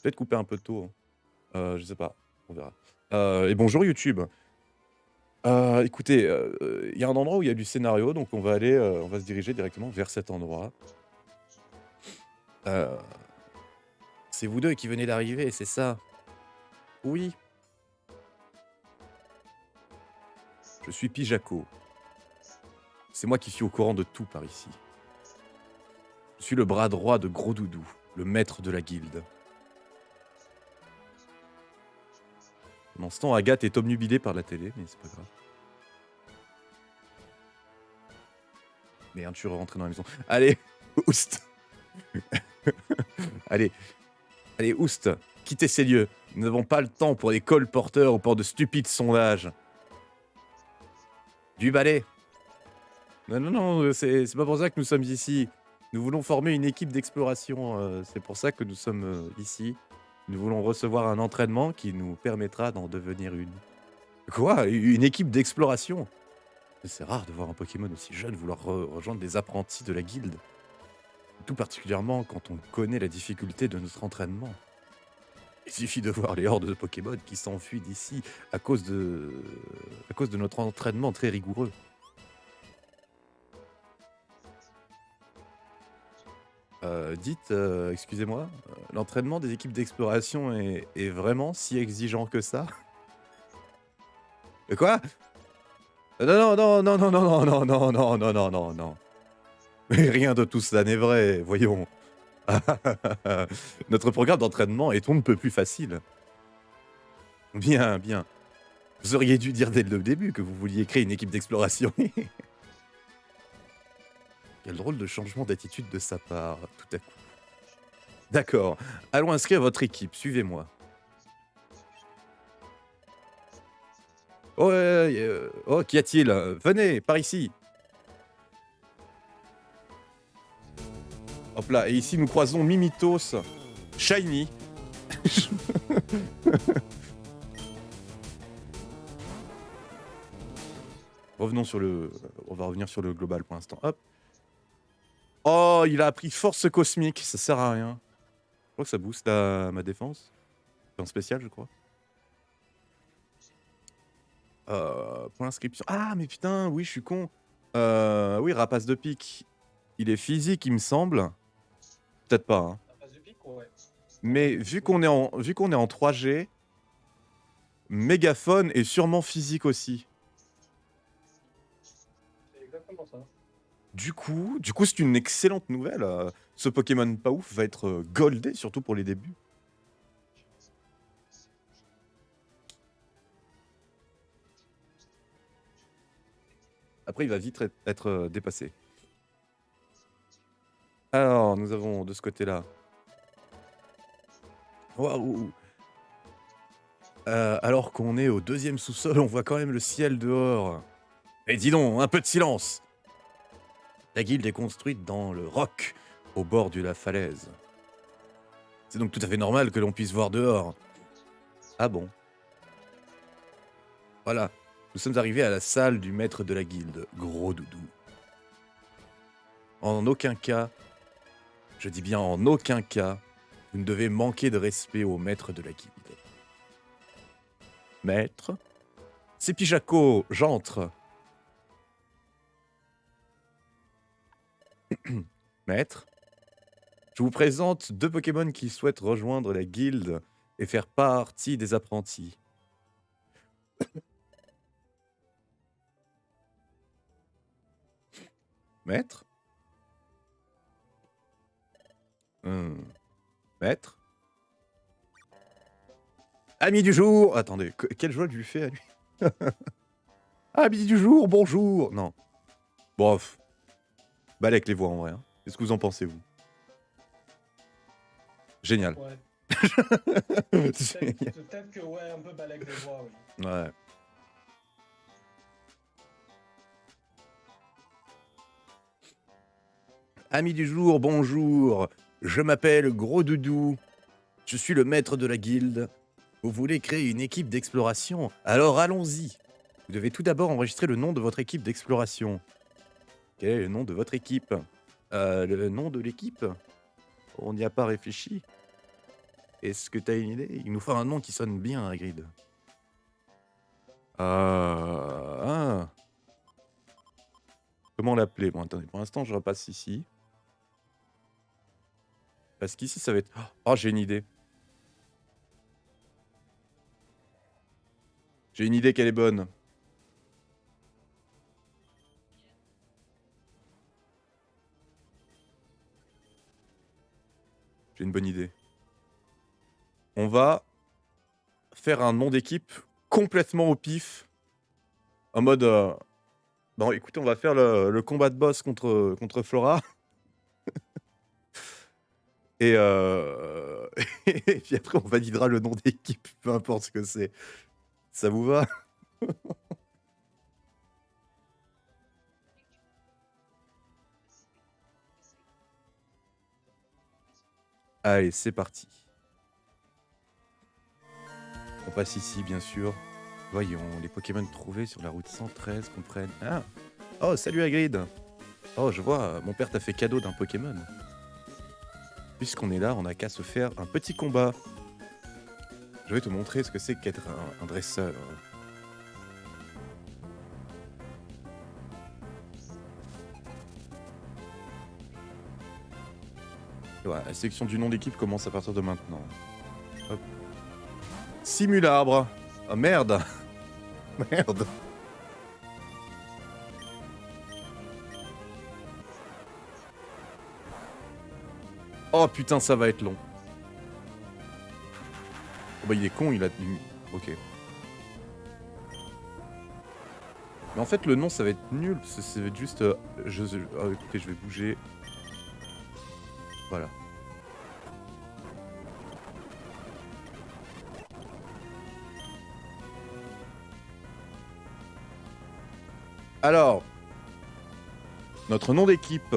Peut-être couper un peu tôt, hein. Je sais pas, on verra. Et bonjour YouTube. Écoutez, il y a un endroit où il y a du scénario, donc on va se diriger directement vers cet endroit. Heu, c'est vous 2 qui venez d'arriver, c'est ça? Oui, je suis Pijaco. C'est moi qui suis au courant de tout par ici. Je suis le bras droit de Gros Doudou, le maître de la guilde. Pendant ce temps, Agathe est obnubilée par la télé, mais c'est pas grave. Merde, je suis rentré dans la maison. Allez, oust! Allez, allez, oust! Quittez ces lieux. Nous n'avons pas le temps pour des colporteurs ou pour de stupides sondages. Du balai! Non, non, non, c'est pas pour ça que nous sommes ici. Nous voulons former une équipe d'exploration, c'est pour ça que nous sommes, ici. Nous voulons recevoir un entraînement qui nous permettra d'en devenir une. Quoi? Une équipe d'exploration? C'est rare de voir un Pokémon aussi jeune vouloir rejoindre des apprentis de la guilde. Tout particulièrement quand on connaît la difficulté de notre entraînement. Il suffit de voir les hordes de Pokémon qui s'enfuient d'ici à cause de notre entraînement très rigoureux. Dites, excusez-moi, l'entraînement des équipes d'exploration est vraiment si exigeant que ça? Quoi? Non, non, non, non, non, non, non, non, non, non, non, non, non. Mais rien de tout cela n'est vrai, voyons. Notre programme d'entraînement est on ne peut plus facile. Bien, bien. Vous auriez dû dire dès le début que vous vouliez créer une équipe d'exploration. Quel drôle de changement d'attitude de sa part, tout à coup. D'accord, allons inscrire votre équipe, suivez-moi. Oh, oh, qu'y a-t-il? Venez, par ici. Hop là, et ici nous croisons Mimitos, Shiny. Revenons sur le on va revenir sur le global pour l'instant, hop. Oh, il a appris force cosmique, ça sert à rien. Je crois que ça booste ma défense. En spécial, je crois. Pour l'inscription. Ah, mais putain, oui, je suis con. Oui, rapace de pique. Il est physique, il me semble. Peut-être pas, hein. La phase de pique, ouais. Mais vu qu'on est en 3G, mégaphone est sûrement physique aussi. C'est exactement ça. Du coup, c'est une excellente nouvelle. Ce Pokémon pas ouf va être goldé, surtout pour les débuts. Après, il va vite être dépassé. Alors, nous avons de ce côté-là. Waouh! Alors qu'on est au deuxième sous-sol, on voit quand même le ciel dehors. Et dis donc, un peu de silence! La guilde est construite dans le roc, au bord de la falaise. C'est donc tout à fait normal que l'on puisse voir dehors. Ah bon? Voilà, nous sommes arrivés à la salle du maître de la guilde, Gros Doudou. En aucun cas, je dis bien en aucun cas, vous ne devez manquer de respect au maître de la guilde. Maître? C'est Pijaco, j'entre. Maître? Je vous présente 2 Pokémon qui souhaitent rejoindre la guilde et faire partie des apprentis. Maître? Maître? Ami du jour! Attendez, quelle joie je lui fais à lui? Ami du jour, bonjour! Non. Bof. Balèque les voix en vrai, hein. Qu'est-ce que vous en pensez, vous? Génial. Ouais. Génial. Peut-être que, ouais, un peu balèque des voix, oui. Ouais. Ami du jour, bonjour. Je m'appelle Gros Doudou. Je suis le maître de la guilde. Vous voulez créer une équipe d'exploration? Alors allons-y. Vous devez tout d'abord enregistrer le nom de votre équipe d'exploration. Quel est le nom de votre équipe? Le nom de l'équipe? On n'y a pas réfléchi. Est-ce que t'as une idée? Il nous faut un nom qui sonne bien, Hagrid. Ah. Comment l'appeler? Bon, attendez, pour l'instant, je repasse ici. Parce qu'ici, ça va être... Oh, j'ai une idée. J'ai une idée qu'elle est bonne. J'ai une bonne idée. On va faire un nom d'équipe complètement au pif. En mode... Bon, écoutez, on va faire le combat de boss contre Flora. Et, et puis après, on validera le nom d'équipe, peu importe ce que c'est. Ça vous va? Allez, c'est parti. On passe ici, bien sûr. Voyons, les Pokémon trouvés sur la route 113 comprennent... Ah! Oh, salut Hagrid! Oh, je vois, mon père t'a fait cadeau d'un Pokémon. Puisqu'on est là, on n'a qu'à se faire un petit combat. Je vais te montrer ce que c'est qu'être un dresseur. Voilà, la sélection du nom d'équipe commence à partir de maintenant. Hop. Simule-arbre! Oh merde! Merde! Oh putain, ça va être long. Oh bah il est con, il a... Ok. Mais en fait, le nom, ça va être nul. Ça va être juste... Oh, écoutez, je vais bouger. Voilà. Alors, notre nom d'équipe.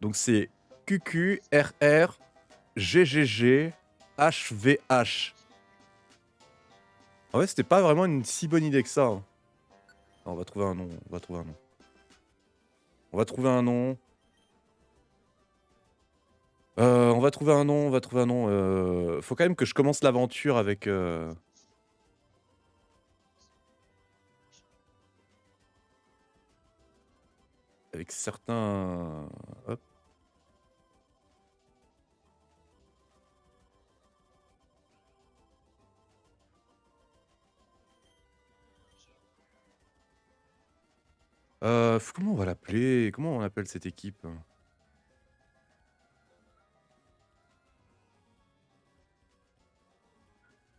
Donc c'est QQRRGGG HVH. En vrai, c'était pas vraiment une si bonne idée que ça. Hein. Non, on va trouver un nom. On va trouver un nom. On va trouver un nom. On va trouver un nom. On va trouver un nom. Faut quand même que je commence l'aventure avec. Avec certains. Hop. Comment on va l'appeler? Comment on appelle cette équipe?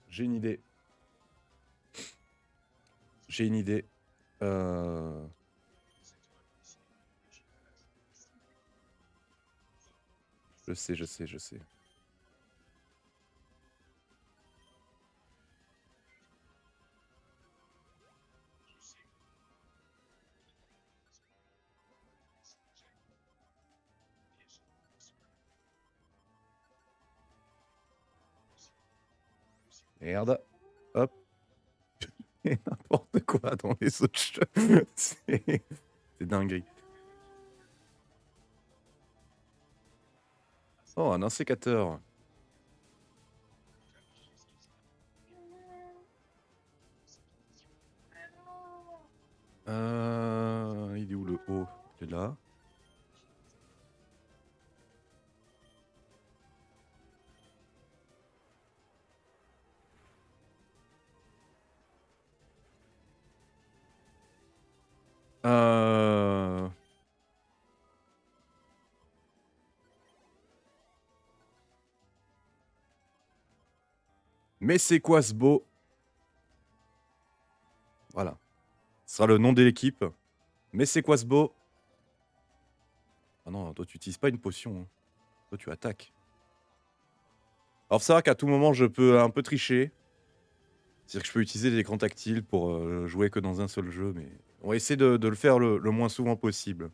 J'ai une idée. J'ai une idée. Je sais, je sais, je sais. Merde. Hop. Et n'importe quoi dans les autres jeux. C'est dinguerie. Oh, un insécateur. Il est où le haut? Il est là. Mais c'est quoi ce beau? Voilà. Ce sera le nom de l'équipe. Mais c'est quoi ce beau? Ah non, toi tu utilises pas une potion. Hein. Toi tu attaques. Alors c'est vrai qu'à tout moment je peux un peu tricher. C'est-à-dire que je peux utiliser des écrans tactiles pour jouer que dans un seul jeu, mais on va essayer de le faire le moins souvent possible.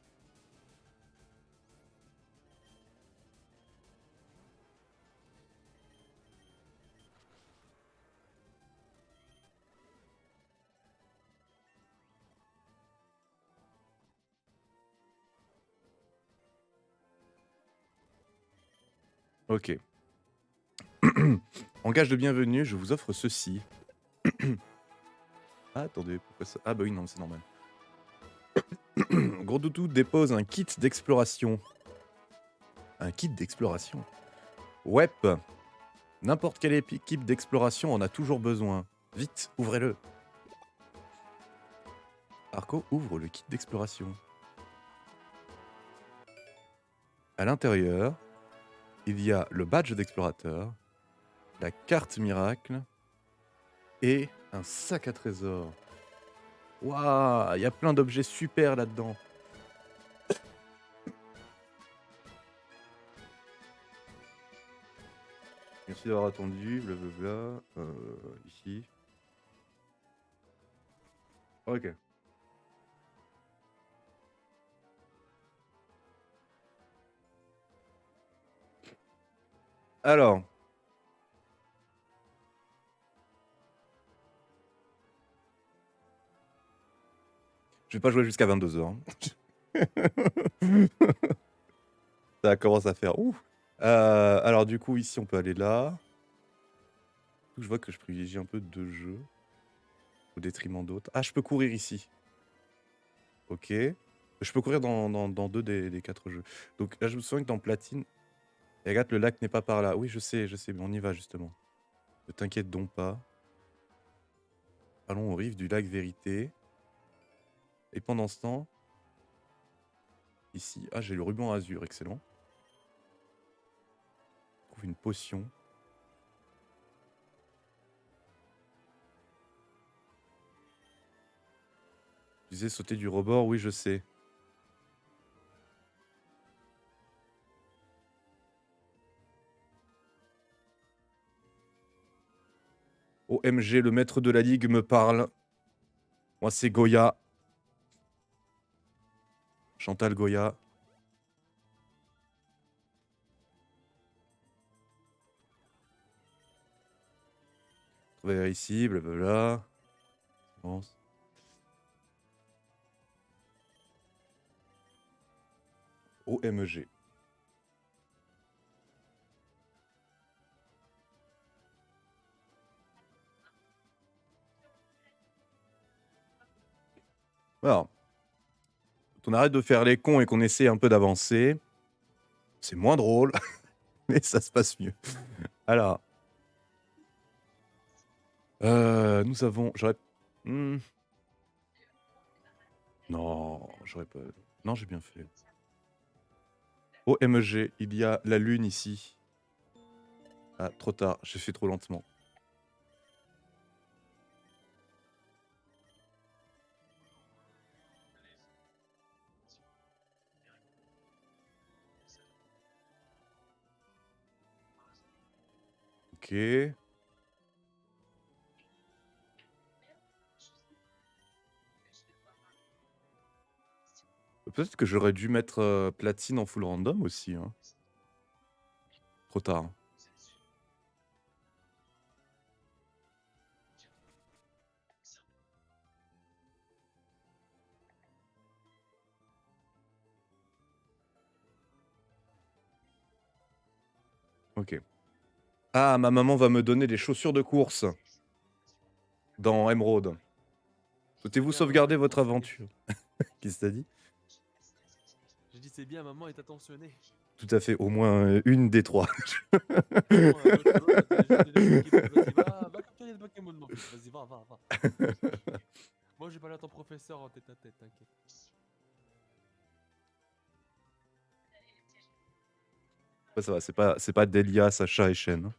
Ok. En gage de bienvenue, je vous offre ceci. Ah, attendez, pourquoi ça? Ah bah oui, non, c'est normal. Gros Toutou dépose un kit d'exploration. Un kit d'exploration? Ouais. N'importe quelle équipe d'exploration en a toujours besoin. Vite, ouvrez-le. Arco ouvre le kit d'exploration. À l'intérieur, il y a le badge d'explorateur, la carte miracle et un sac à trésor. Waouh, il y a plein d'objets super là-dedans. Merci d'avoir attendu, blablabla. Ici. Ok. Alors. Je vais pas jouer jusqu'à 22h. Ça commence à faire ouf. Alors du coup, ici, on peut aller là. Je vois que je privilégie un peu deux jeux au détriment d'autres. Ah, je peux courir ici. Ok. Je peux courir dans deux des 4 jeux. Donc là, je me souviens que dans Platine... Et regarde, le lac n'est pas par là. Oui, je sais, mais on y va justement. Ne t'inquiète donc pas. Allons aux rives du lac Vérité. Et pendant ce temps... Ici... Ah, j'ai le ruban azur, excellent. Je trouve une potion. Tu disais sauter du rebord, oui, je sais. OMG, le maître de la ligue me parle. Moi, c'est Goya. Chantal Goya. Trouver ici, blablabla. OMG. Alors, quand on arrête de faire les cons et qu'on essaie un peu d'avancer, c'est moins drôle, mais ça se passe mieux. Alors, nous avons... J'aurais... Non, j'aurais pas... Non, j'ai bien fait. OMG, il y a la lune ici. Ah, trop tard, j'ai fait trop lentement. Ok. Peut-être que j'aurais dû mettre platine en full random aussi. Hein. Trop tard. Ok. Ah, ma maman va me donner des chaussures de course. Dans Emerald. Souhaitez-vous sauvegarder votre aventure? Qu'est-ce que t'as dit? J'ai dit c'est bien, maman est attentionnée. Tout à fait, au moins une des 3. Va capturer le Pokémon, mon fils. Vas-y, va. Moi, j'ai parlé à ton professeur en tête à tête, t'inquiète. Ouais, ça va, c'est pas Delia, Sacha et Shen.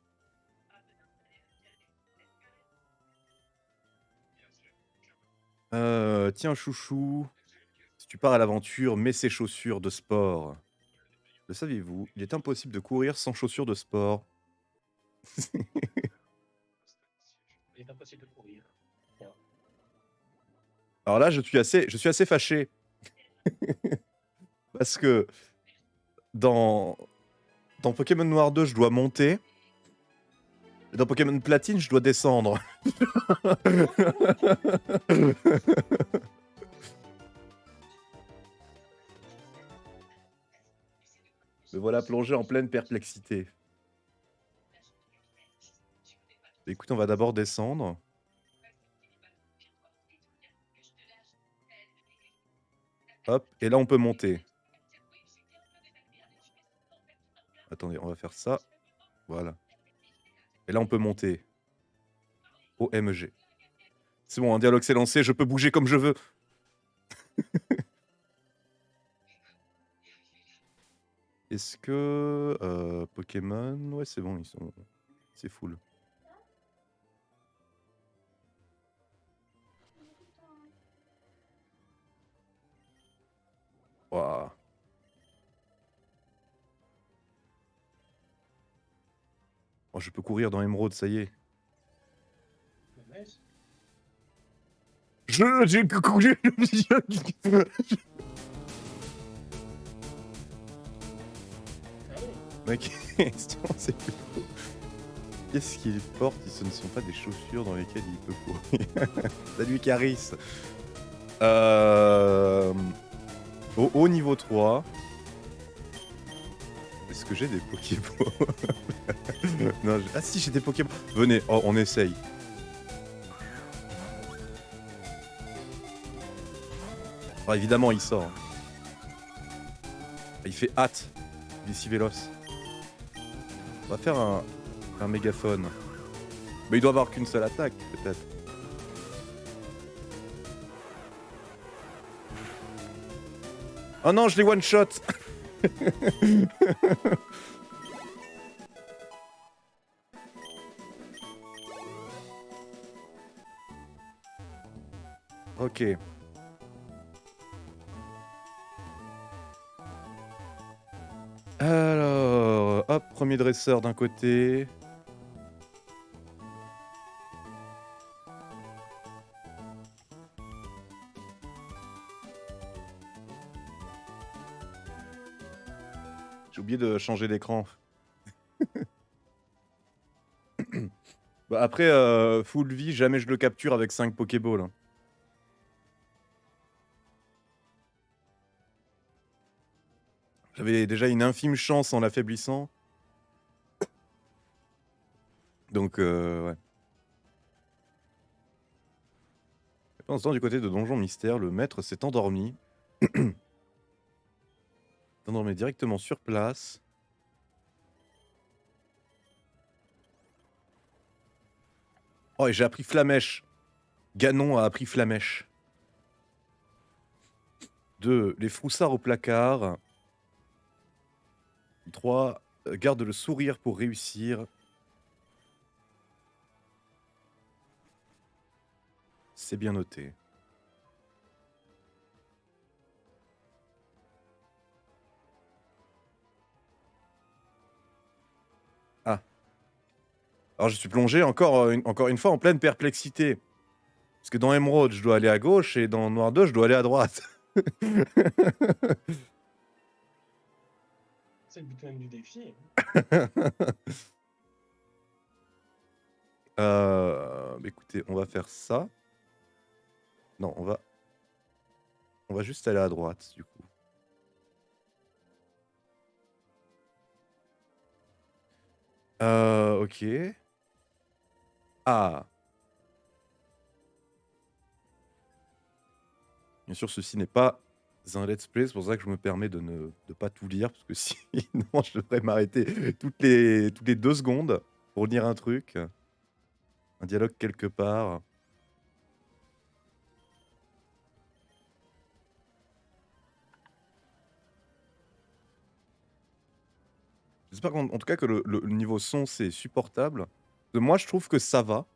Tiens, chouchou. Si tu pars à l'aventure, mets ces chaussures de sport. Le saviez-vous? Il est impossible de courir sans chaussures de sport. Il est impossible de courir. Alors là, je suis assez fâché. Parce que dans Pokémon Noir 2, je dois monter. Et dans Pokémon Platine, je dois descendre. Me voilà plongé en pleine perplexité. Écoute, on va d'abord descendre. Hop, et là on peut monter. Attendez, on va faire ça. Voilà. Et là on peut monter. OMG. C'est bon, un dialogue s'est lancé, je peux bouger comme je veux. Est-ce que Pokémon, ouais c'est bon, c'est full. Waouh. Oh, je peux courir dans Emerald, ça y est. Nice. J'ai couru. Ah oui. Ma question, c'est plutôt qu'est-ce qu'il porte si ce ne sont pas des chaussures dans lesquelles il peut courir? Salut Caris. Au haut niveau 3. Est-ce que j'ai des Pokéballs? Non, ah si, j'ai des Pokéballs. Venez, oh, on essaye. Ah, évidemment, il sort. Il fait hâte. Il est si véloce. On va faire un mégaphone. Mais il doit avoir qu'une seule attaque, peut-être. Oh non, je l'ai one-shot. Ok. Alors, hop, premier dresseur d'un côté. J'ai oublié de changer d'écran. Bah après, full vie, jamais je le capture avec 5 Pokéballs. Hein. J'avais déjà une infime chance en l'affaiblissant. Donc, ouais. Pendant ce temps, du côté de Donjon Mystère, le maître s'est endormi. Endormi directement sur place. Oh, et j'ai appris Flamèche. Ganon a appris Flamèche. 2. Les froussards au placard. 3. Garde le sourire pour réussir. C'est bien noté. Ah. Alors je suis plongé encore une fois en pleine perplexité. Parce que dans Emerald, je dois aller à gauche et dans Noir 2, je dois aller à droite. C'est le but même du défi. Écoutez, on va faire ça. Non, on va juste aller à droite, du coup. Ok. Ah. Bien sûr, ceci n'est pas un let's play, c'est pour ça que je me permets de ne pas tout lire, parce que sinon je devrais m'arrêter toutes les 2 secondes pour lire un truc. Un dialogue quelque part. J'espère qu'en tout cas que le niveau son, c'est supportable. Moi, je trouve que ça va.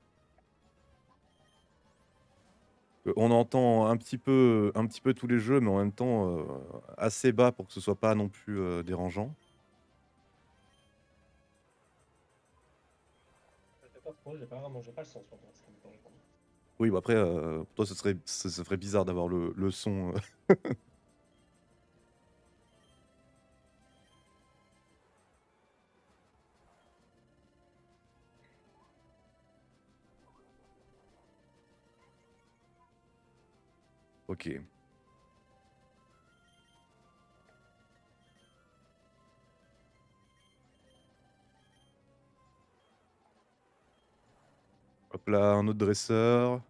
On entend un petit peu tous les jeux, mais en même temps, assez bas pour que ce soit pas non plus, dérangeant. Je sais pas trop, j'ai pas le sens pour moi, pour le coup. Oui, bah, après, pour toi, ce serait bizarre d'avoir le son, OK. Hop là, un autre dresseur.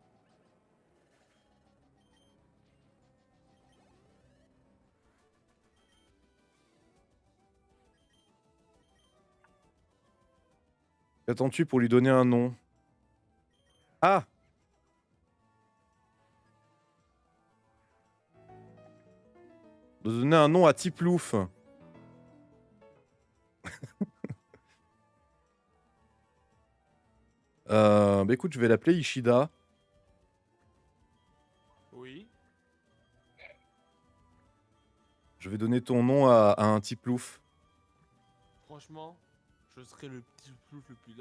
Qu'attends-tu pour lui donner un nom? Ah! De donner un nom à Tiplouf. Bah écoute, je vais l'appeler Ishida. Oui. Je vais donner ton nom à un Tiplouf. Franchement, je serai le petit plouf le plus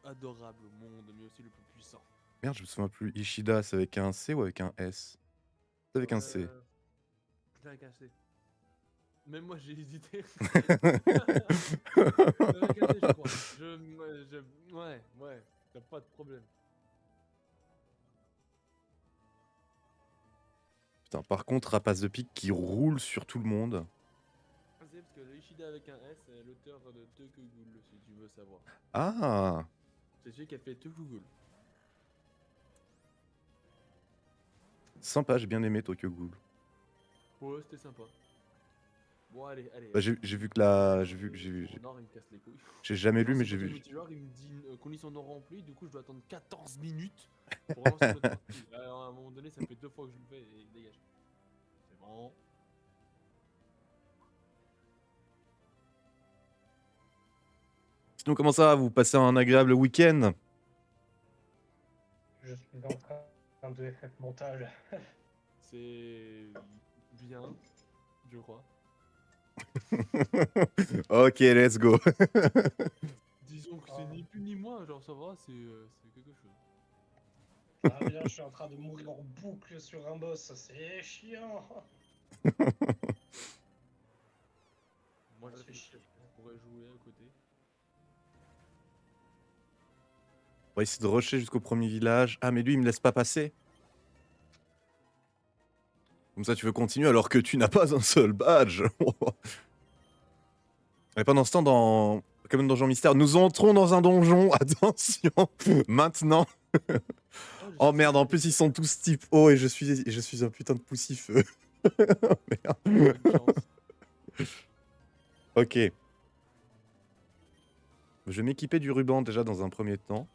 adorable au monde, mais aussi le plus puissant. Merde, je me souviens plus. Ishida, c'est avec un C ou avec un S? C'est avec un C. Je l'ai cassé. Même moi j'ai hésité. Je l'ai cassé, je crois. Ouais, t'as pas de problème. Putain, par contre, rapace de pique qui roule sur tout le monde. C'est parce que le Ishida avec un S, c'est l'auteur de Tokugul, si tu veux savoir. Ah! C'est celui qui a fait Tokugul. Sympa, j'ai bien aimé Tokyo Ghoul. Ouais, c'était sympa. Bon, allez. Bah, j'ai vu que la. J'ai vu que j'ai. Mon or, il me casse les couilles. J'ai jamais lu, mais Genre, j'ai c'est vu. multijoueur, il me dit condition non remplie, du coup je dois attendre 14 minutes pour relancer l'autre partie. Alors, à un moment donné, ça fait 2 fois que je le fais et il dégage. C'est bon. Sinon, comment ça va? Vous passez un agréable week-end? Je suis en train de montage. C'est bien, je crois. Ok, let's go. Disons que c'est ni plus ni moins, genre ça va, c'est quelque chose. Ah bien, je suis en train de mourir en boucle sur un boss, c'est chiant. Moi, Ça je fait sais chier. je pourrais jouer à côté. On va essayer de rusher jusqu'au premier village. Ah, mais lui, il me laisse pas passer. Comme ça, tu veux continuer alors que tu n'as pas un seul badge. Et pendant ce temps, dans Pokémon Donjon Mystère, nous entrons dans un donjon. Attention, maintenant. Oh merde, en plus, ils sont tous type O et je suis un putain de poussif. Merde. Bonne chance. Ok. Je vais m'équiper du ruban déjà dans un premier temps.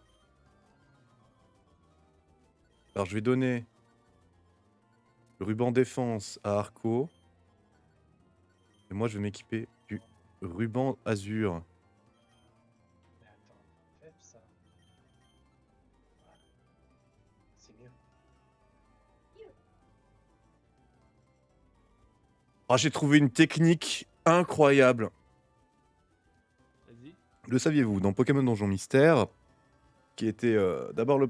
Alors, je vais donner le ruban défense à Arco. Et moi, je vais m'équiper du ruban azur. Mais attends, fais ça. Voilà. C'est mieux. Ah, j'ai trouvé une technique incroyable. Vas-y. Le saviez-vous, dans Pokémon Donjon Mystère, qui était d'abord les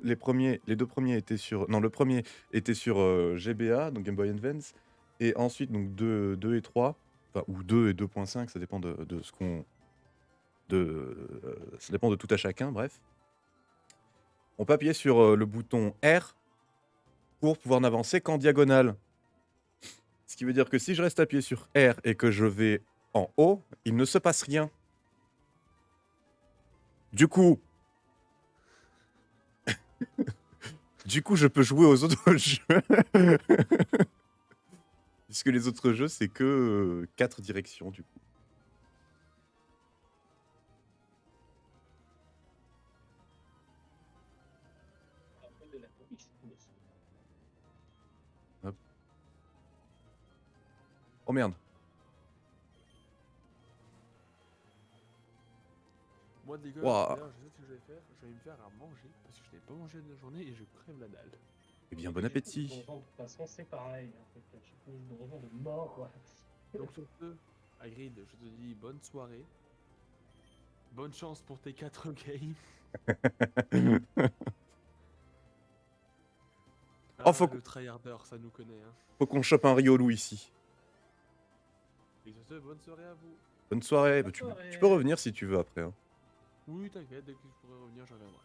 deux premiers étaient sur. Non, le premier était sur GBA, donc Game Boy Advance, et ensuite donc 2 et 3, enfin, ou 2 et 2.5, ça dépend de ce qu'on. Ça dépend de tout à chacun, bref. On peut appuyer sur le bouton R pour pouvoir n'avancer qu'en diagonale. Ce qui veut dire que si je reste appuyé sur R et que je vais en haut, il ne se passe rien. Du coup, je peux jouer aux autres jeux. Puisque les autres jeux, c'est que 4 directions, du coup. Après de la police, mais c'est- Oh merde. Moi, les gars, Waouh. d'ailleurs, je sais ce que je vais faire. Je vais me faire à manger parce que je n'ai pas mangé de la journée et je crève la dalle. Eh bien, bon appétit. De toute façon, c'est pareil. En fait, je suppose de donjon de mort, quoi. Donc sur ce, Hagrid, je te dis bonne soirée. Bonne chance pour tes 4 games. Oh, faut le tryharder, ça nous connaît. Hein. Faut qu'on chope un Riolu ici. Et sur ce, bonne soirée à vous. Bonne soirée. Bonne Bah, soirée. tu peux revenir si tu veux après. Hein. Oui, t'inquiète, dès que je pourrai revenir, je reviendrai.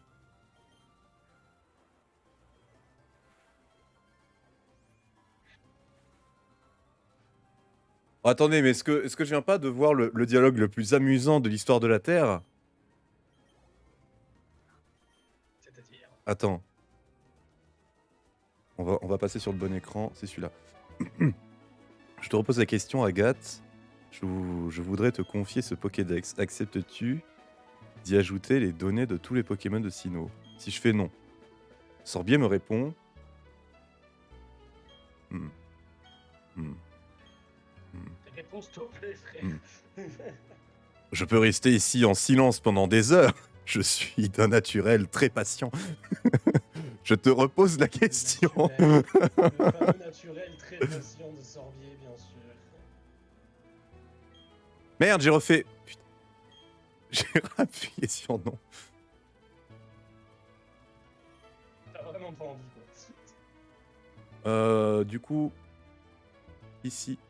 Oh, attendez, mais est-ce que je viens pas de voir le dialogue le plus amusant de l'histoire de la Terre? C'est-à-dire. Attends. On va passer sur le bon écran. C'est celui-là. Je te repose la question, Agathe. Je voudrais te confier ce Pokédex. Acceptes-tu d'y ajouter les données de tous les Pokémon de Sinnoh? Si je fais non. Sorbier me répond. Hmm. Hmm. Hmm. Réponse, s'il te plaît, frère. Hmm. Je peux rester ici en silence pendant des heures. Je suis d'un naturel très patient. Je te repose la question. Le fameux naturel très patient de Sorbier, bien sûr. Merde, j'ai refait. Putain. J'ai appuyé sur non. T'as vraiment pas envie, quoi. Du coup, ici.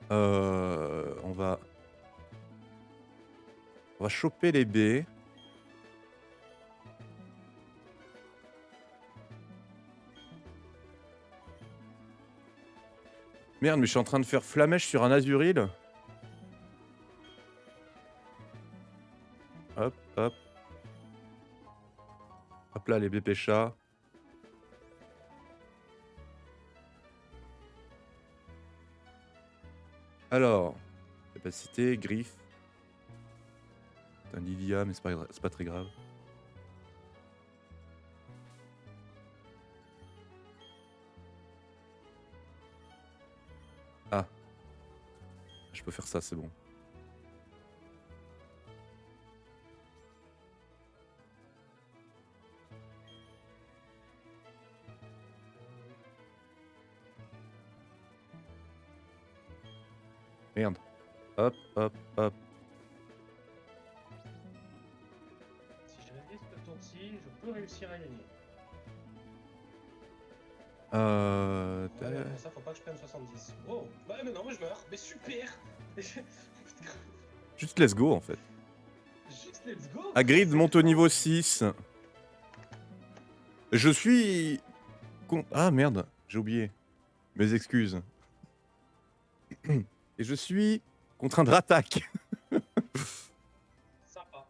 On va choper les baies. Merde, mais je suis en train de faire flamèche sur un Azuril. Hop, hop. Hop là, les baies pêcha. Alors, capacité, griffe. C'est un Lilia, mais c'est pas très grave. Ah. Je peux faire ça, c'est bon. Merde. Hop, hop, hop. Si je réalise ce tour-ci, je peux réussir à gagner. Ouais, mais pour ça, faut pas que je prenne 70. Wow. Ouais, mais non, mais je meurs. Mais super. Juste let's go en fait. Juste let's go. Hagrid monte au niveau 6. Je suis... Ah merde, j'ai oublié. Mes excuses. Et je suis contraint de rattaque. Sympa.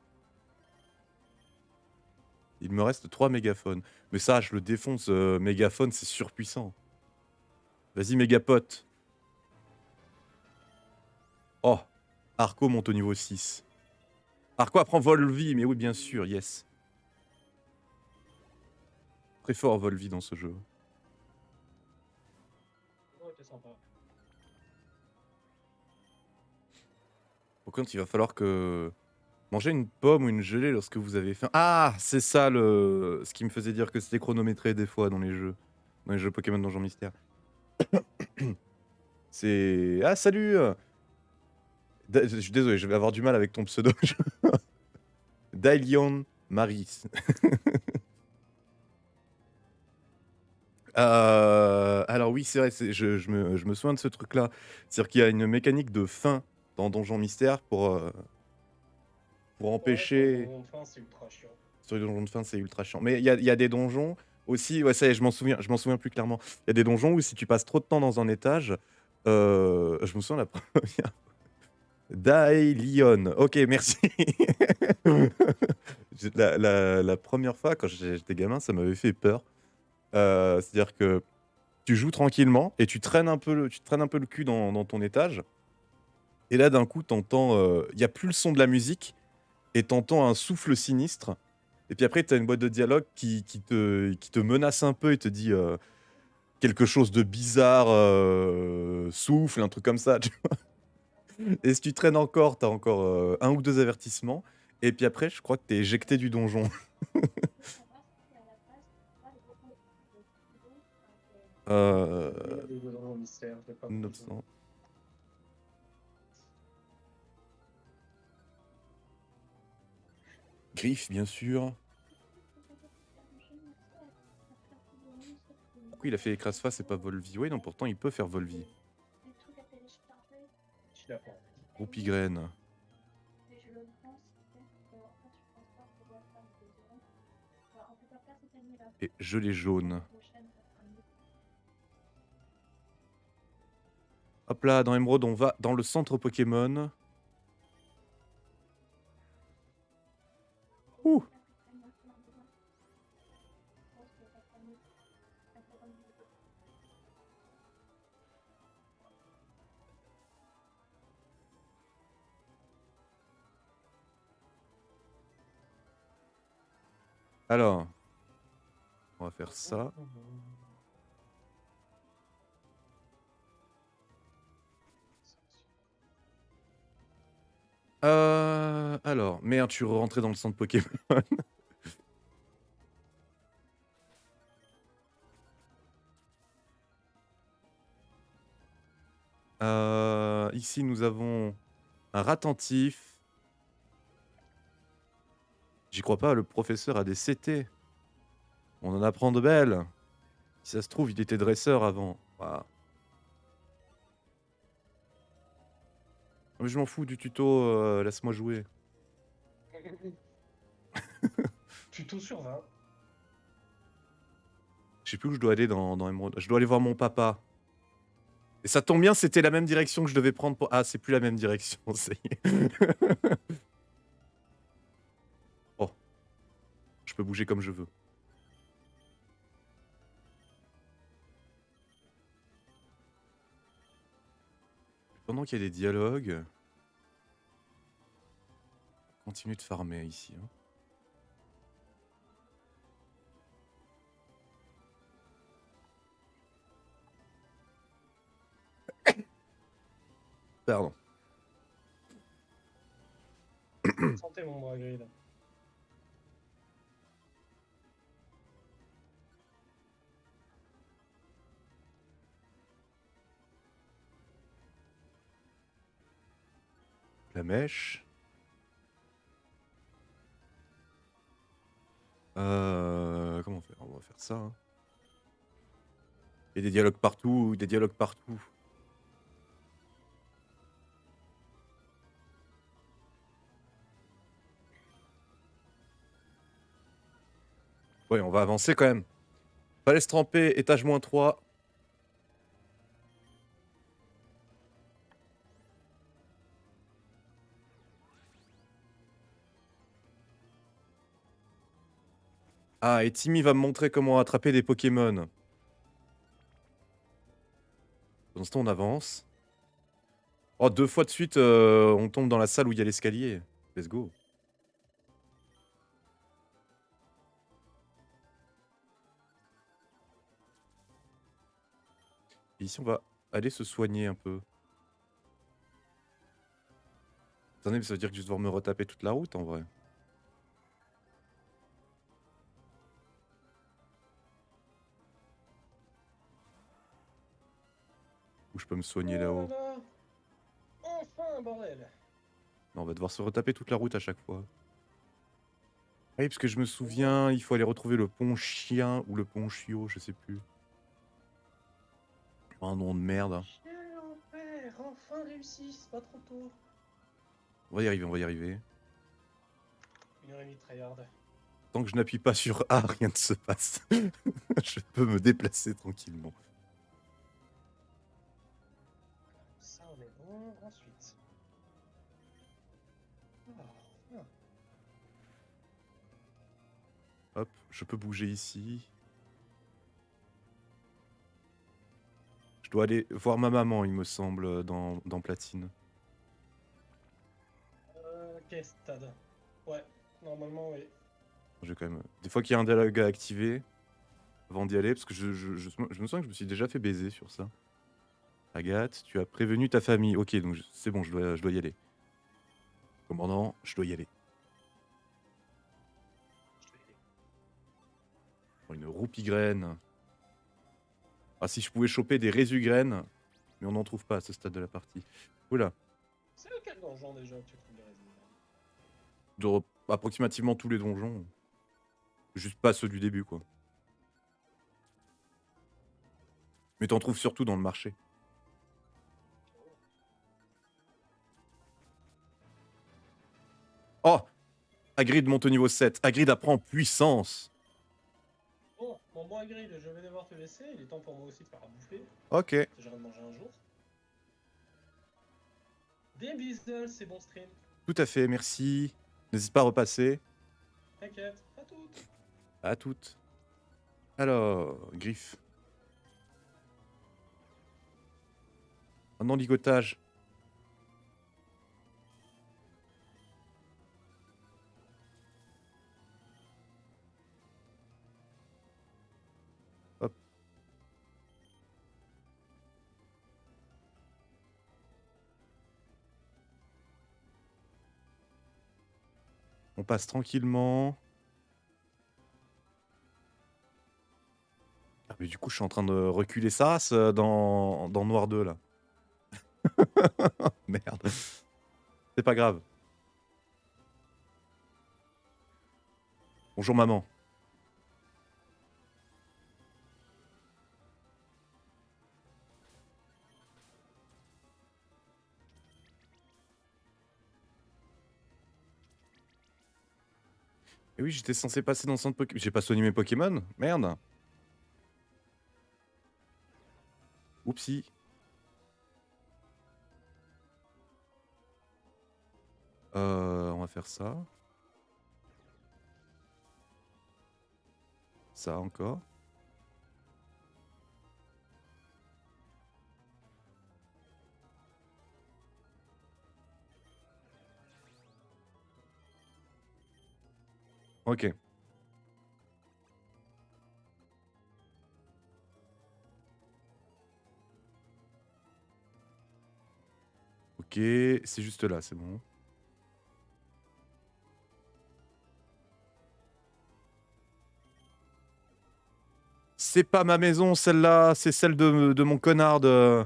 Il me reste 3 mégaphones. Mais ça, je le défonce. Mégaphone, c'est surpuissant. Vas-y, mégapote. Oh, Arco monte au niveau 6. Arco apprend Volvi, mais oui, bien sûr, yes. Très fort Volvi dans ce jeu. Ouais, t'es sympa. Par contre, il va falloir que... Manger une pomme ou une gelée lorsque vous avez faim. Ah, c'est ça ce qui me faisait dire que c'était chronométré des fois dans les jeux. Dans les jeux Pokémon Donjon Mystère. C'est... Ah, salut Je suis désolé, je vais avoir du mal avec ton pseudo. Dailion Maris. Alors oui, c'est vrai, je me souviens de ce truc-là. C'est-à-dire qu'il y a une mécanique de faim dans Donjon Mystère pour empêcher... Ouais, enfin, c'est ultra chiant. Sur les donjons de fin, c'est ultra chiant. Mais il y a des donjons aussi, ouais, ça y est, je m'en souviens plus clairement. Il y a des donjons où si tu passes trop de temps dans un étage, je me souviens la première. Dailion. Ok, merci. La première fois, quand j'étais gamin, ça m'avait fait peur. C'est-à-dire que tu joues tranquillement et tu traînes un peu le cul dans ton étage. Et là, d'un coup, t'entends... Il n'y a plus le son de la musique et t'entends un souffle sinistre. Et puis après, tu as une boîte de dialogue qui te menace un peu et te dit quelque chose de bizarre, souffle, un truc comme ça. Tu vois. Et si tu traînes encore, tu as encore 1 ou 2 avertissements. Et puis après, je crois que tu es éjecté du donjon. Les donjons mystères, je l'ai pas 900. Griffe, bien sûr. Pourquoi il a fait écrase-face et pas Volvi? Oui, non, pourtant il peut faire Volvi. Je l'ai pas. Roupigraine. Et gelée jaune. Hop là, dans Emeraude, on va dans le centre Pokémon. Ouh. Alors, on va faire ça. Alors, merde, je suis rentré dans le centre Pokémon. Ici, nous avons un ratentif. J'y crois pas, le professeur a des CT. On en apprend de belles. Si ça se trouve, il était dresseur avant. Waouh. Mais je m'en fous du tuto, laisse-moi jouer. Tuto sur 20. Je sais plus où je dois aller dans Emerald. Je dois aller voir mon papa. Et ça tombe bien, c'était la même direction que je devais prendre pour... Ah, c'est plus la même direction, ça y est. Oh. Je peux bouger comme je veux. Pendant qu'il y a des dialogues... Continue de farmer ici. Hein. Pardon. Santé, mon bras gris, là. La mèche. Comment on fait? On va faire ça. Hein. Il y a des dialogues partout, des dialogues partout. Ouais, on va avancer quand même. Falaise trempée, étage -3. Ah, et Timmy va me montrer comment attraper des Pokémon. Pour l'instant, on avance. Oh, 2 fois de suite, on tombe dans la salle où il y a l'escalier. Let's go. Et ici, on va aller se soigner un peu. Attendez, mais ça veut dire que je vais devoir me retaper toute la route, en vrai. Ou je peux me soigner là-haut. Voilà. Enfin, bordel. Non, on va devoir se retaper toute la route à chaque fois. Ah oui, parce que je me souviens, il faut aller retrouver le pont Chien ou le pont Chiot, je sais plus. Un nom de merde. Chien l'enfer, enfin réussi, c'est pas trop tôt. On va y arriver, on va y arriver. 1h30 de tryhard. Tant que je n'appuie pas sur A, rien ne se passe. Je peux me déplacer tranquillement. Ça, on est bon. Ensuite. Ah, ah. Hop, je peux bouger ici. Je dois aller voir ma maman, il me semble, dans Platine. Ok, stade. Ouais, normalement, oui. Je vais quand même... Des fois qu'il y a un dialogue à activer, avant d'y aller, parce que je me souviens que je me suis déjà fait baiser sur ça. Agathe, tu as prévenu ta famille. Ok, donc c'est bon, je dois y aller. Commandant, je dois y aller. Oh, une roupigraine. Ah, si je pouvais choper des résugraines, mais on n'en trouve pas à ce stade de la partie. Oula. C'est lequel donjon déjà que tu trouves les réseaux? Approximativement tous les donjons. Juste pas ceux du début, quoi. Mais t'en trouves surtout dans le marché. Oh! Hagrid monte au niveau 7. Hagrid apprend en puissance. Bon, mon bon Hagrid, je vais devoir te laisser. Il est temps pour moi aussi de faire à bouffer. Ok. J'aurais de manger un jour. Des bisous, c'est bon stream. Tout à fait, merci. N'hésite pas à repasser. T'inquiète, pas toutes. À toutes. Alors, griffe. Un ligotage. Hop. On passe tranquillement. Ah, mais du coup, je suis en train de reculer ça race, dans Noir 2, là. Merde. C'est pas grave. Bonjour maman. Et oui, j'étais censé passer dans le centre Pokémon. J'ai pas soigné mes Pokémon. Merde. Oupsie. On va faire ça. Ça encore. Ok. Ok, c'est juste là, c'est bon. C'est pas ma maison, celle-là, c'est celle de mon connard de...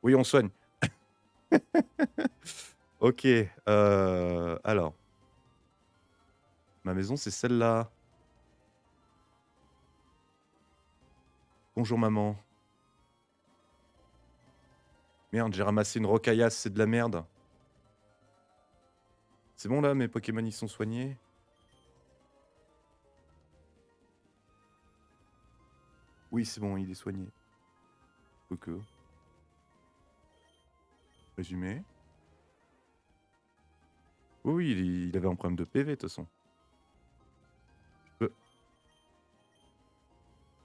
Oui, on soigne. Ok, alors. Ma maison, c'est celle-là. Bonjour maman. Merde, j'ai ramassé une rocaille,asse, c'est de la merde. C'est bon là, mes Pokémon ils sont soignés. Oui, c'est bon, il est soigné. Ok. Résumé. Oui, oui, il avait un problème de PV de toute façon.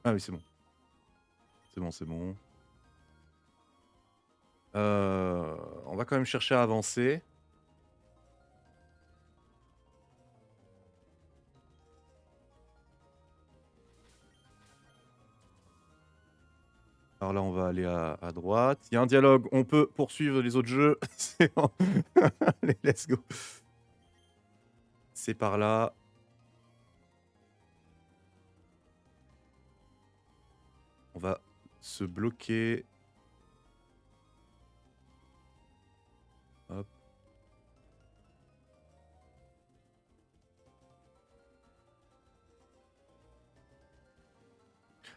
Ah oui, c'est bon. C'est bon, c'est bon. On va quand même chercher à avancer. Alors là, on va aller à droite. Il y a un dialogue. On peut poursuivre les autres jeux. C'est bon. Allez, let's go. C'est par là. On va se bloquer. Hop.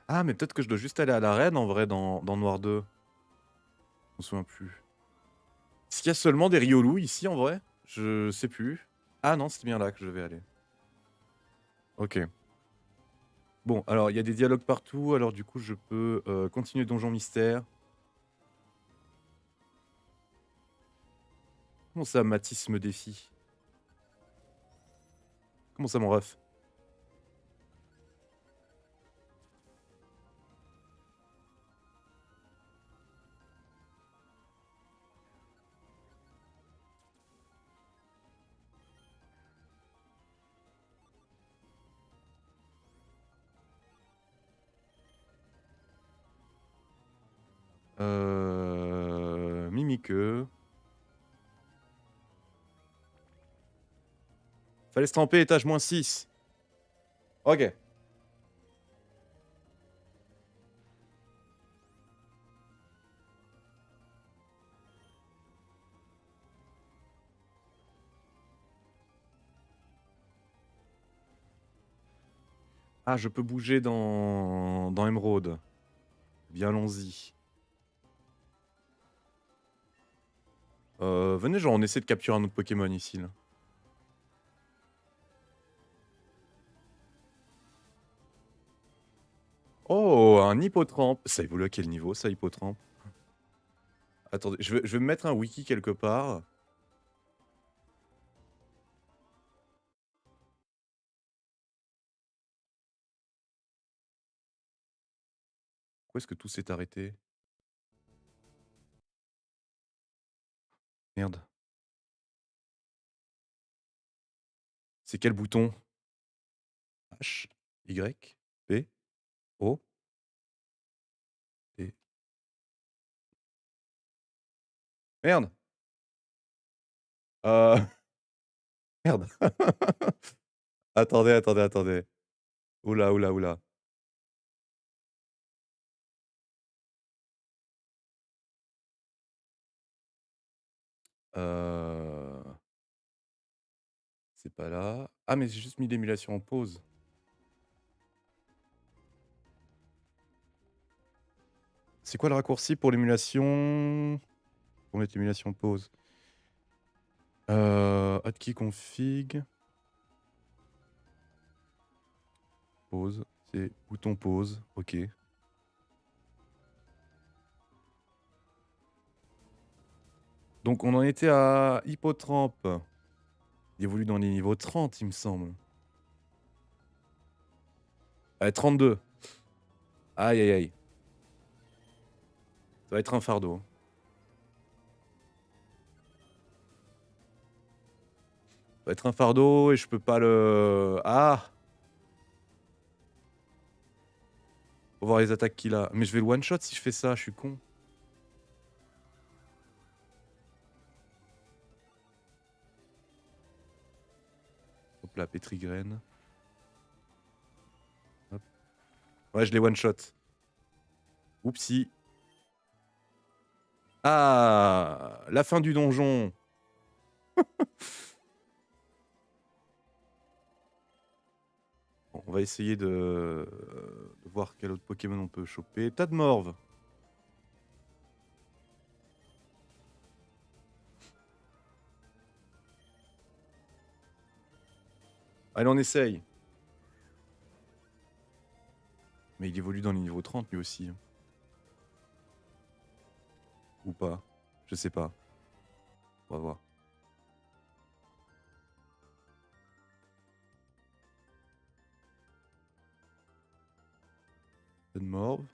Ah, mais peut-être que je dois juste aller à l'arène en vrai dans Noir 2. Je me souviens plus. Est-ce qu'il y a seulement des Riolu ici en vrai? Je sais plus. Ah non, c'est bien là que je vais aller. Ok. Bon, alors il y a des dialogues partout, alors du coup je peux continuer Donjon Mystère. Comment ça, Matisse me défie? Comment ça, mon ref? Mimiqueux. Fallait se tremper, étage -6. Ok. Ah, je peux bouger dans Emeraude. Bien, allons-y. Venez, genre, on essaie de capturer un autre Pokémon ici, là. Oh, un Hippotrampe. Ça évolue à quel niveau, ça, Hippotrampe? Attendez, je vais me mettre un wiki quelque part. Pourquoi est-ce que tout s'est arrêté? Merde. C'est quel bouton? H, Y, P, O, T. Merde! Heu, merde. Attendez, attendez, attendez. Ouh là, ouh là, ouh là. C'est pas là. Ah mais j'ai juste mis l'émulation en pause. C'est quoi le raccourci pour l'émulation? Pour mettre l'émulation en pause? Hotkey config. Pause, c'est bouton pause, OK. Donc on en était à Hippotrampe. Il évolue dans les niveaux 30, il me semble. Ah 32. Aïe, aïe, aïe. Ça va être un fardeau. Ça va être un fardeau et je peux pas le ah! Faut voir les attaques qu'il a. Mais je vais le one shot si je fais ça, je suis con. Hop là, pétrigraine. Hop. Ouais, je l'ai one shot. Oupsie. Ah! La fin du donjon. Bon, on va essayer de voir quel autre Pokémon on peut choper. Tadmorve. Allez, on essaye. Mais il évolue dans les niveaux 30 lui aussi. Ou pas. Je sais pas. On va voir. Tadmorve.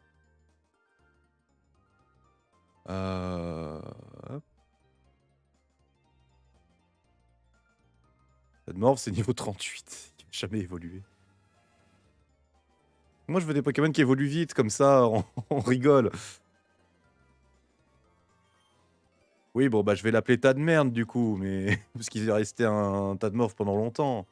Hop. Tadmorve, c'est niveau 38. Il n'a jamais évolué. Moi, je veux des Pokémon qui évoluent vite, comme ça, on rigole. Oui, bon, bah, je vais l'appeler tas de merde, du coup, mais parce qu'il est resté un Tadmorve pendant longtemps.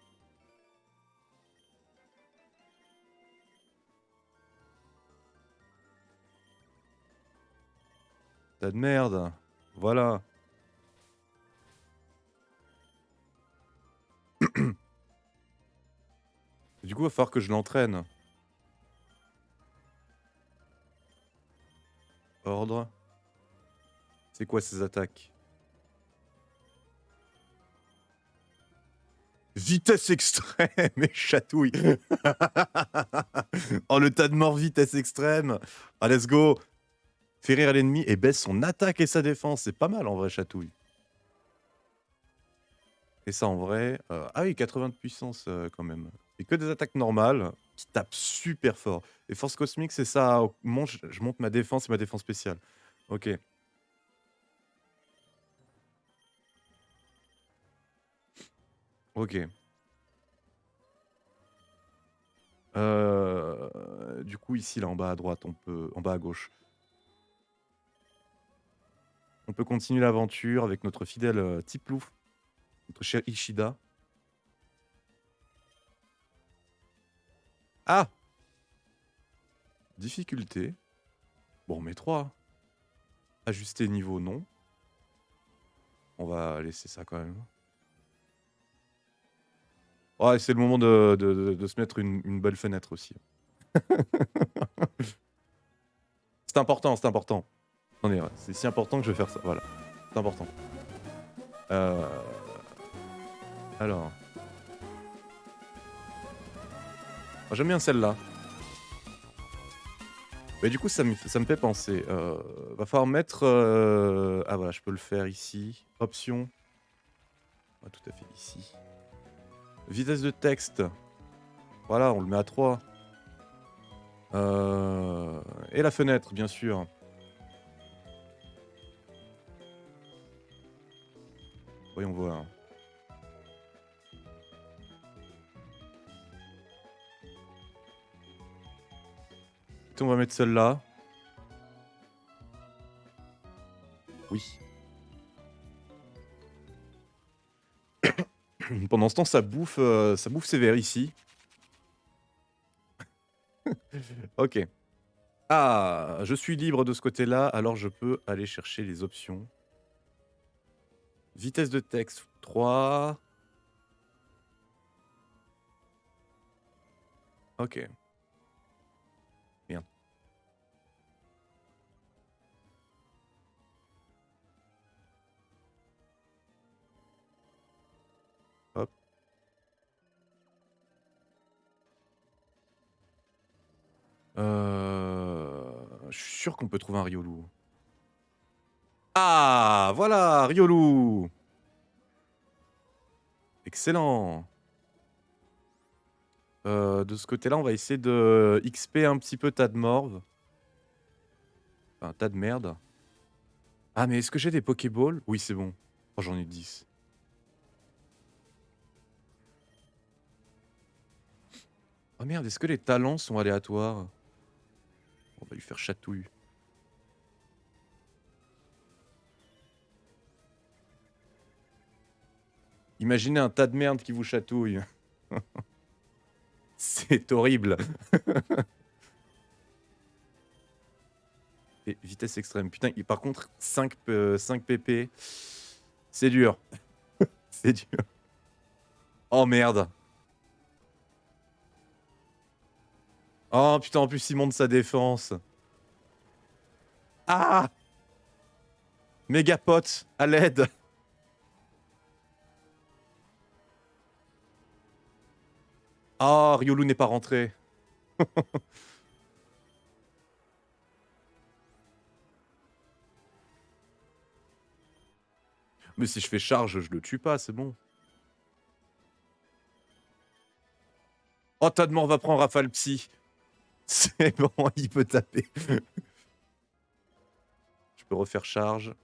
Tas de merde. Voilà. Du coup, il va falloir que je l'entraîne. Ordre. C'est quoi ces attaques? Vitesse extrême et chatouille. Oh, le tas de mort vitesse extrême. Ah, let's go. Fait rire l'ennemi et baisse son attaque et sa défense. C'est pas mal en vrai, chatouille. Et ça en vrai. Ah oui, 80 de puissance quand même. Et que des attaques normales qui tapent super fort. Et force cosmique, c'est ça. Je monte ma défense et ma défense spéciale. Ok. Ok. Du coup, ici, là, en bas à droite, on peut. En bas à gauche. On peut continuer l'aventure avec notre fidèle Tiplouf, notre cher Ishida. Ah! Difficulté. Bon, on met 3. Ajuster niveau, non. On va laisser ça quand même. Ouais, c'est le moment de se mettre une belle fenêtre aussi. C'est important, c'est important. Attendez, ouais, c'est si important que je vais faire ça. Voilà, c'est important. Euh, Alors. Oh, j'aime bien celle-là. Mais du coup, ça me fait penser. Va falloir mettre. Ah voilà, je peux le faire ici. Option. Ouais, tout à fait ici. Vitesse de texte. Voilà, on le met à 3. Et la fenêtre, bien sûr. Voyons voir. On va mettre celle-là. Oui. Pendant ce temps, ça bouffe sévère ici. Ok. Ah, je suis libre de ce côté-là, alors je peux aller chercher les options. Vitesse de texte 3. Ok. Merde. Hop. Je suis sûr qu'on peut trouver un Riolu. Ah, voilà, Riolu. Excellent. De ce côté-là, on va essayer de XP un petit peu tas de morve. Enfin, tas de merde. Ah, mais est-ce que j'ai des Pokéballs? Oui, c'est bon. Oh, j'en ai 10. Oh merde, est-ce que les talents sont aléatoires? On va lui faire chatouille. Imaginez un tas de merde qui vous chatouille. C'est horrible. Et vitesse extrême. Putain, par contre, 5 pp. C'est dur. C'est dur. Oh merde. Oh putain, en plus, il monte sa défense. Ah! Mégapote, à l'aide. Oh, Riolu n'est pas rentré. Mais si je fais charge, je le tue pas, c'est bon. Oh, Tadmor va prendre Rafale Psy. C'est bon, il peut taper. Je peux refaire charge.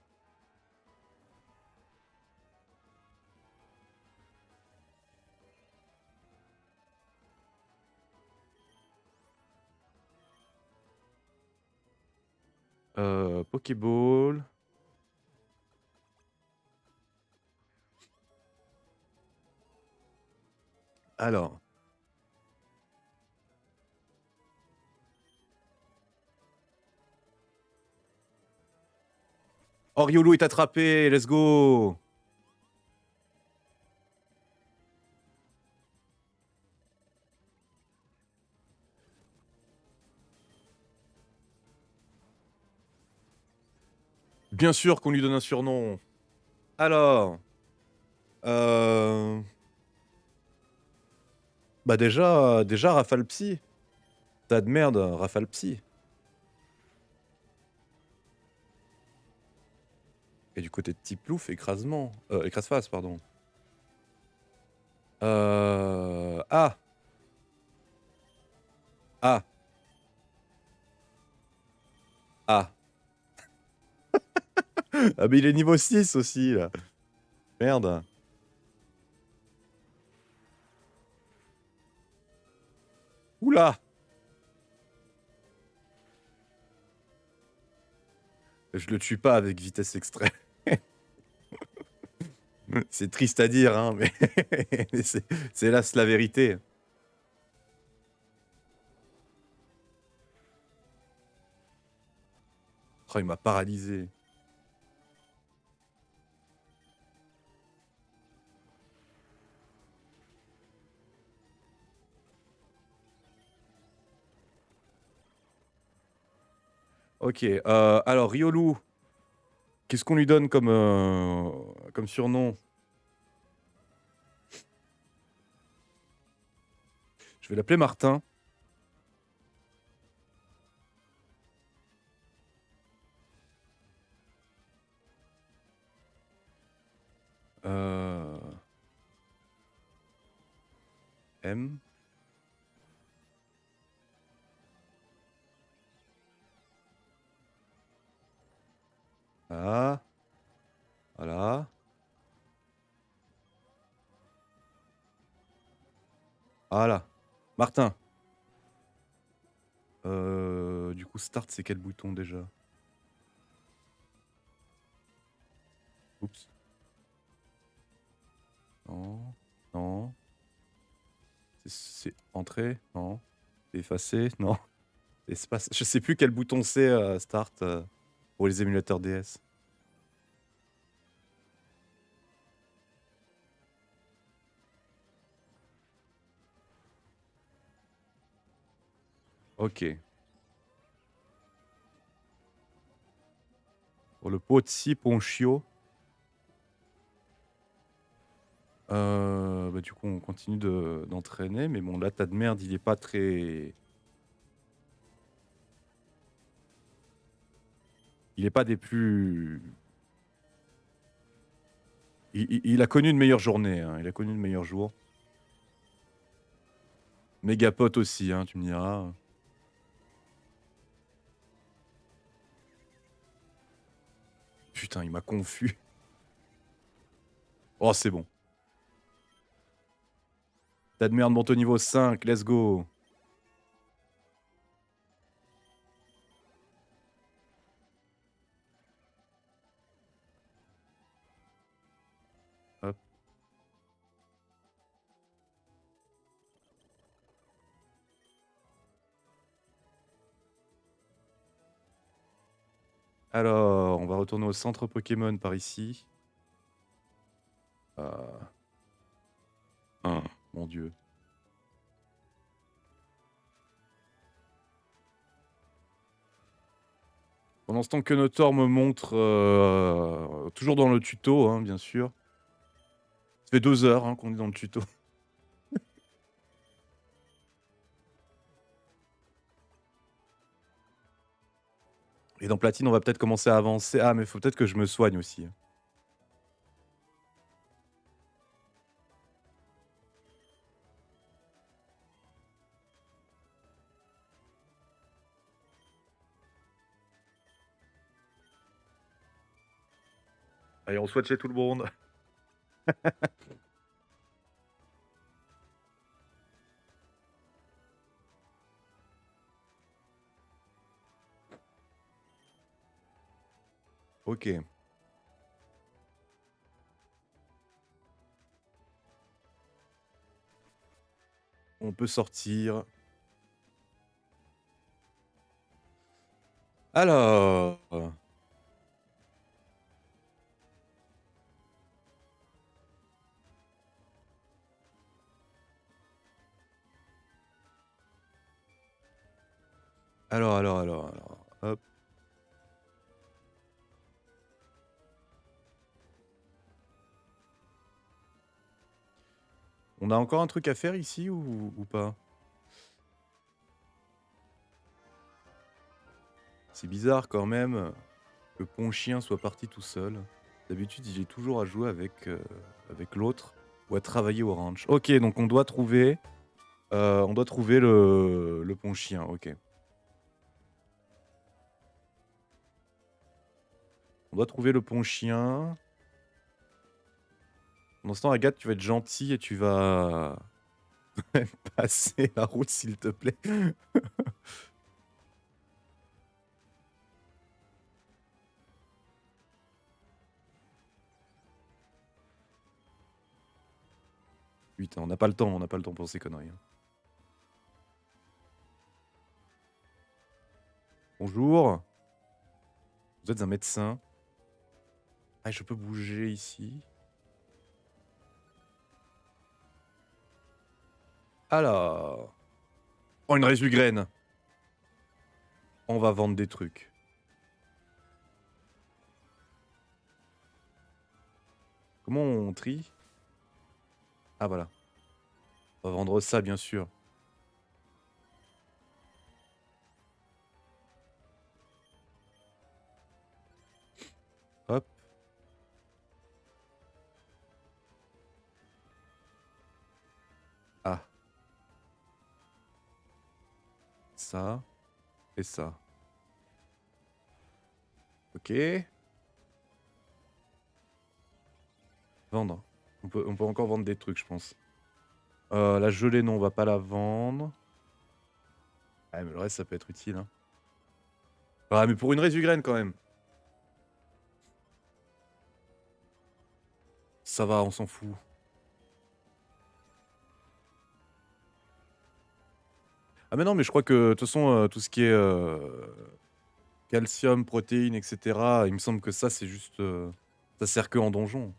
Pokéball. Alors. Oh, Riolu est attrapé, let's go. Bien sûr qu'on lui donne un surnom. Alors. Bah déjà Rafale Psy. Tas de merde, Rafale Psy. Et du côté de Tiplouf, écrasement. Écrase-face, pardon. Ah. Ah. Ah. Ah, mais il est niveau 6 aussi, là. Merde. Oula. Je le tue pas avec vitesse extrême. C'est triste à dire, hein, mais c'est hélas la vérité. Oh, il m'a paralysé. Ok, alors Riolu, qu'est-ce qu'on lui donne comme surnom? Je vais l'appeler Martin. M. Voilà. Voilà. Voilà. Martin. Du coup, start, c'est quel bouton déjà? Oups. Non. Non. C'est entrée? Non. C'est effacé? Non. Espace. Je sais plus quel bouton c'est start pour les émulateurs DS. Ok. Pour le Pozzi Ponchio. Bah, du coup, on continue d'entraîner. Mais bon, là, tas de merde, il est pas très. Il est pas des plus. Il a connu une meilleure journée. Hein. Il a connu de meilleurs jours. Méga pote aussi, hein, tu me diras. Putain, il m'a confus. Oh, c'est bon. Tas de merde, monte au niveau 5, let's go. Hop. Alors, on va retourner au centre Pokémon par ici. Ah, mon Dieu. Pendant ce temps que Notor me montre, toujours dans le tuto, hein, bien sûr. Ça fait 2 heures hein, qu'on est dans le tuto. Et dans Platine, on va peut-être commencer à avancer. Ah, mais il faut peut-être que je me soigne aussi. Allez, on souhaite chez tout le monde. Ok. On peut sortir. Alors. Alors. Hop. On a encore un truc à faire ici ou pas? C'est bizarre quand même que Ponchien soit parti tout seul. D'habitude, il est toujours à jouer avec l'autre ou à travailler au ranch. Ok, donc on doit trouver le Ponchien. Ok. On doit trouver le Ponchien. Pendant ce temps, Agathe, tu vas être gentil et tu vas passer la route, s'il te plaît. Putain, on n'a pas le temps pour ces conneries. Hein. Bonjour. Vous êtes un médecin. Ah, je peux bouger ici. Alors. Oh, une résugraine. On va vendre des trucs. Comment on trie? Ah, voilà. On va vendre ça, bien sûr. Hop. Ah. Ça. Et ça. Ok. Vendre. On peut encore vendre des trucs, je pense. La gelée, non, on va pas la vendre. Ouais, mais le reste, ça peut être utile. Hein. Ah, mais pour une résugraine, quand même. Ça va, on s'en fout. Ah, mais non, mais je crois que, de toute façon, tout ce qui est calcium, protéines, etc., il me semble que ça, c'est juste... ça sert que en donjon.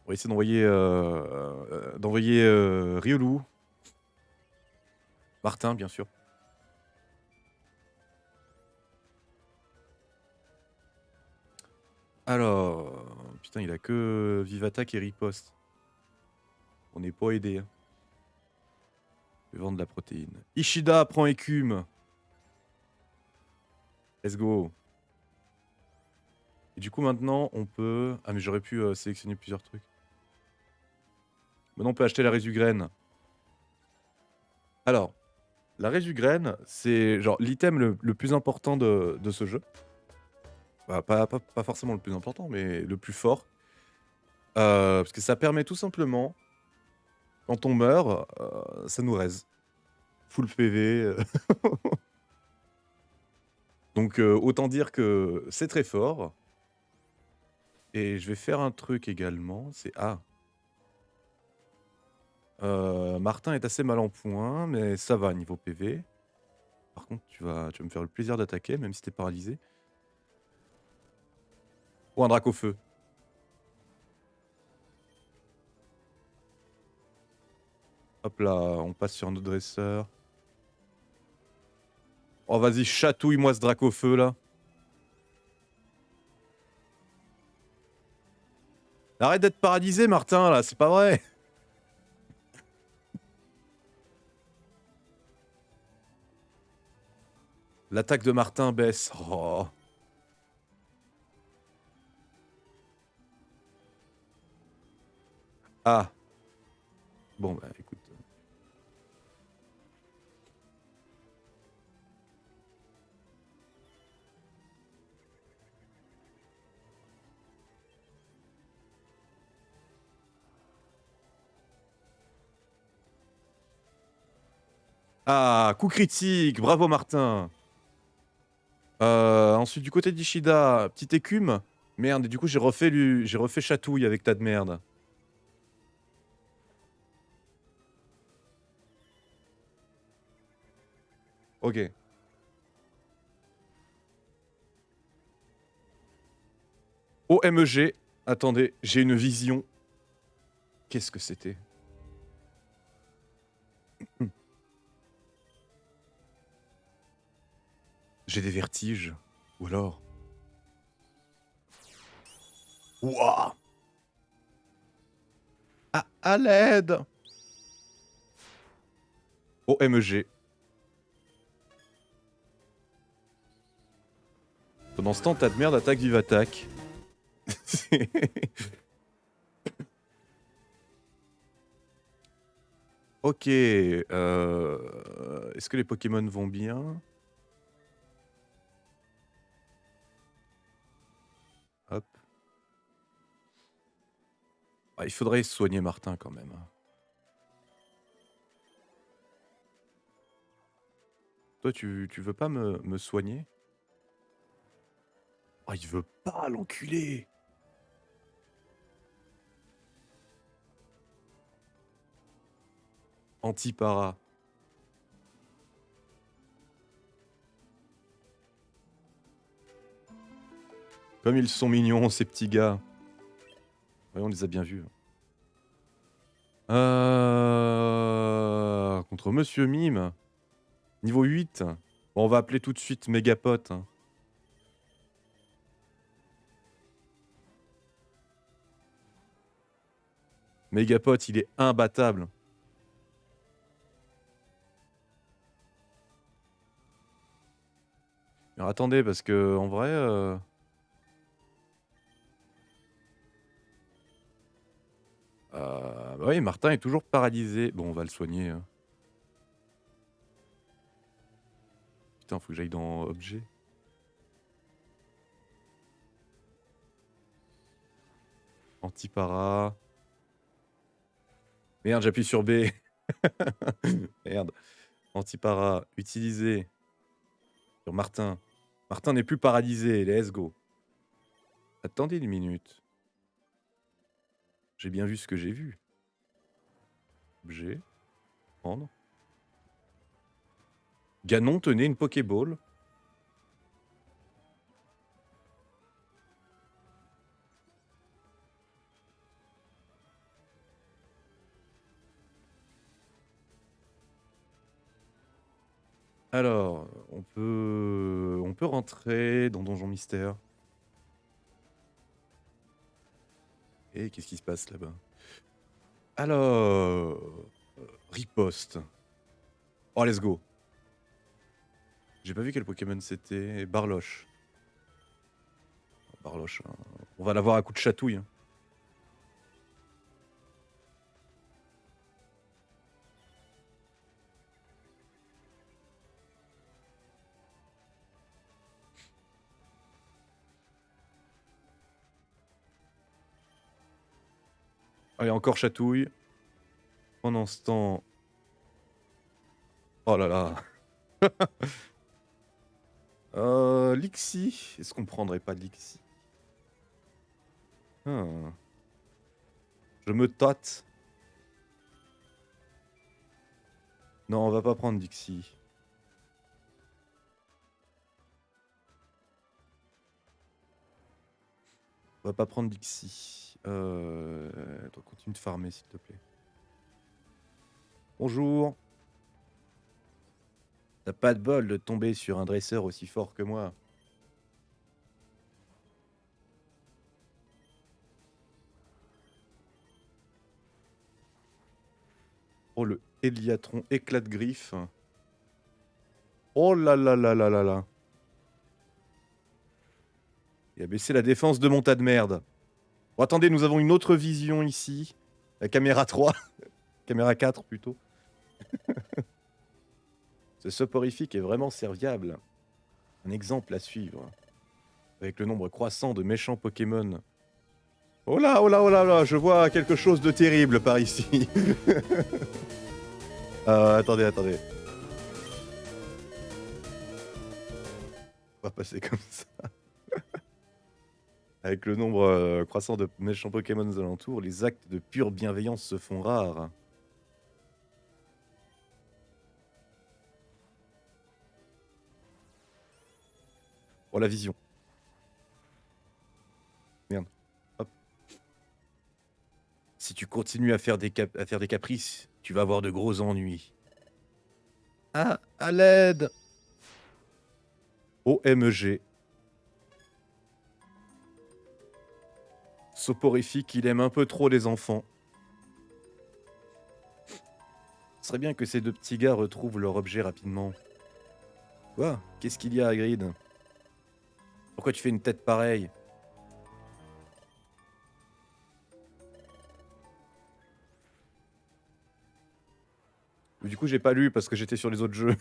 On va essayer d'envoyer Riolu. Martin, bien sûr. Alors... Putain, il a que Vive-Attaque et Riposte. On n'est pas aidé. Hein. Je vais vendre de la protéine. Ishida prend écume. Let's go. Et du coup, maintenant, on peut... Ah, mais j'aurais pu sélectionner plusieurs trucs. Maintenant, on peut acheter la résugraine. Alors, la résugraine, c'est genre l'item le plus important de ce jeu. Bah, pas forcément le plus important, mais le plus fort. Parce que ça permet tout simplement, quand on meurt, ça nous raise. Full PV. Donc, autant dire que c'est très fort. Et je vais faire un truc également, c'est... Ah. Martin est assez mal en point, mais ça va niveau PV. Par contre, tu vas me faire le plaisir d'attaquer, même si t'es paralysé. Ou un drac au feu. Hop là, on passe sur notre dresseur. Oh, vas-y, chatouille-moi ce drac au feu, là. Arrête d'être paralysé, Martin, là, c'est pas vrai. L'attaque de Martin baisse. Oh. Ah. Bon, bah, écoute. Ah, coup critique, bravo Martin. Ensuite, du côté d'Ishida, petite écume. Merde, et du coup, j'ai refait chatouille avec tas de merde. Ok. OMG. Attendez, j'ai une vision. Qu'est-ce que c'était? J'ai des vertiges. Ou alors... Ouah! Ah, à l'aide! OMG. Pendant ce temps, tas de merde attaque vive attaque. Ok. Est-ce que les Pokémon vont bien? Hop. Ah, il faudrait soigner Martin quand même. Toi, tu veux pas me soigner? Oh, il veut pas, l'enculé! Anti-para. Comme ils sont mignons, ces petits gars. Ouais, on les a bien vus. Contre Monsieur Mime. Niveau 8. Bon, on va appeler tout de suite Mégapot. Hein. Mégapot, il est imbattable. Alors attendez, parce que en vrai... bah oui, Martin est toujours paralysé. Bon, on va le soigner. Hein. Putain, faut que j'aille dans objet. Antipara. Merde, j'appuie sur B. Merde. Antipara. Utilisé. Sur Martin. Martin n'est plus paralysé. Let's go. Attendez une minute. J'ai bien vu ce que j'ai vu. Objet. Prendre. Ganon tenait une Pokéball. Alors, on peut rentrer dans Donjon Mystère. Et qu'est-ce qui se passe là-bas? Alors, riposte. Oh, let's go. J'ai pas vu quel Pokémon c'était. Barloche. Barloche, hein. On va l'avoir à coup de chatouille, hein. Allez, encore chatouille. Pendant ce temps... Oh là là. Lixie. Est-ce qu'on prendrait pas Lixie? Ah. Je me tâte. Non, on va pas prendre Dixie. On va pas prendre Dixie. Toi, continue de farmer, s'il te plaît. Bonjour. T'as pas de bol de tomber sur un dresseur aussi fort que moi. Oh, le Héliatron éclat de griffe. Oh là là là là là là. Il a baissé la défense de mon tas de merde. Bon, attendez, nous avons une autre vision ici. La caméra 3. Caméra 4 plutôt. Ce soporifique est vraiment serviable. Un exemple à suivre. Avec le nombre croissant de méchants Pokémon. Oh là, oh là, oh là là, je vois quelque chose de terrible par ici. Attendez. On va passer comme ça. Avec le nombre croissant de méchants Pokémon aux alentours, les actes de pure bienveillance se font rares. Oh, la vision. Merde. Hop. Si tu continues à faire des caprices, tu vas avoir de gros ennuis. Ah, à l'aide! OMG. Soporifique, il aime un peu trop les enfants. Ce serait bien que ces deux petits gars retrouvent leur objet rapidement. Quoi? Qu'est-ce qu'il y a, Hagrid? Pourquoi tu fais une tête pareille? Du coup, j'ai pas lu parce que j'étais sur les autres jeux.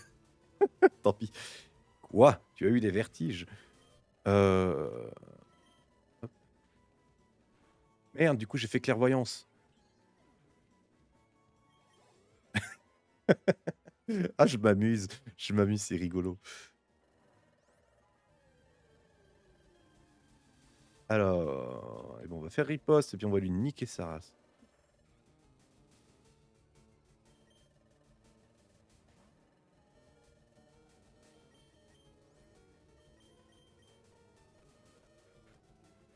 Tant pis. Quoi? Tu as eu des vertiges? Hop. Merde, du coup, j'ai fait clairvoyance. Ah, je m'amuse. Je m'amuse, c'est rigolo. Alors, et bon, on va faire riposte et puis on va lui niquer sa race.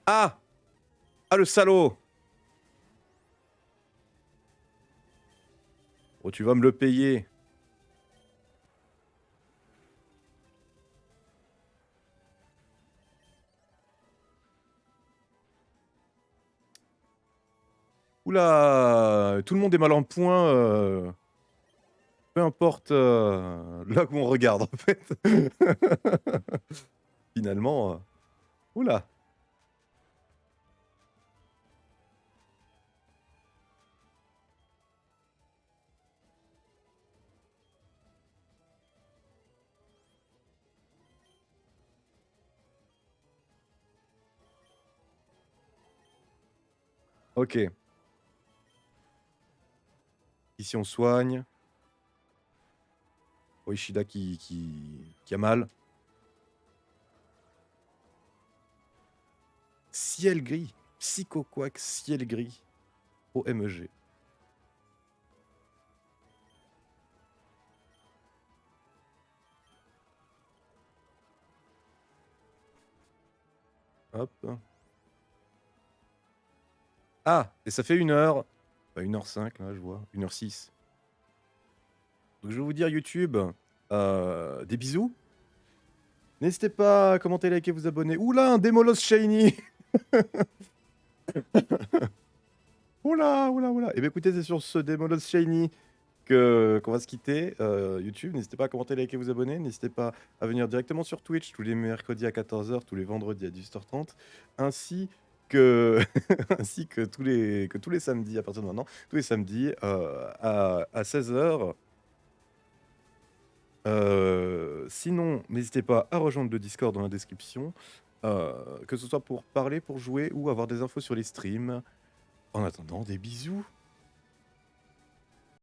Ah! Ah, le salaud! Oh, tu vas me le payer. Oula! Tout le monde est mal en point. Peu importe là où on regarde, en fait. Finalement. Oula! Ok. Ici, on soigne. Oh, Ishida qui a mal. Ciel gris. Psychoquack, ciel gris. OMG. Hop. Ah, et ça fait 1h. Bah, 1h05, là, je vois. 1h06. Donc, je vais vous dire, YouTube, des bisous. N'hésitez pas à commenter, liker, vous abonner. Oula, un Demolos Shiny. Oula, oula, oula. Et bien, écoutez, c'est sur ce Demolos Shiny qu'on va se quitter. YouTube, n'hésitez pas à commenter, liker, vous abonner. N'hésitez pas à venir directement sur Twitch tous les mercredis à 14h, tous les vendredis à 18h30, ainsi que, ainsi que tous les samedis à partir de maintenant, tous les samedis à 16h. Sinon, n'hésitez pas à rejoindre le Discord dans la description, que ce soit pour parler, pour jouer ou avoir des infos sur les streams. En attendant, des bisous.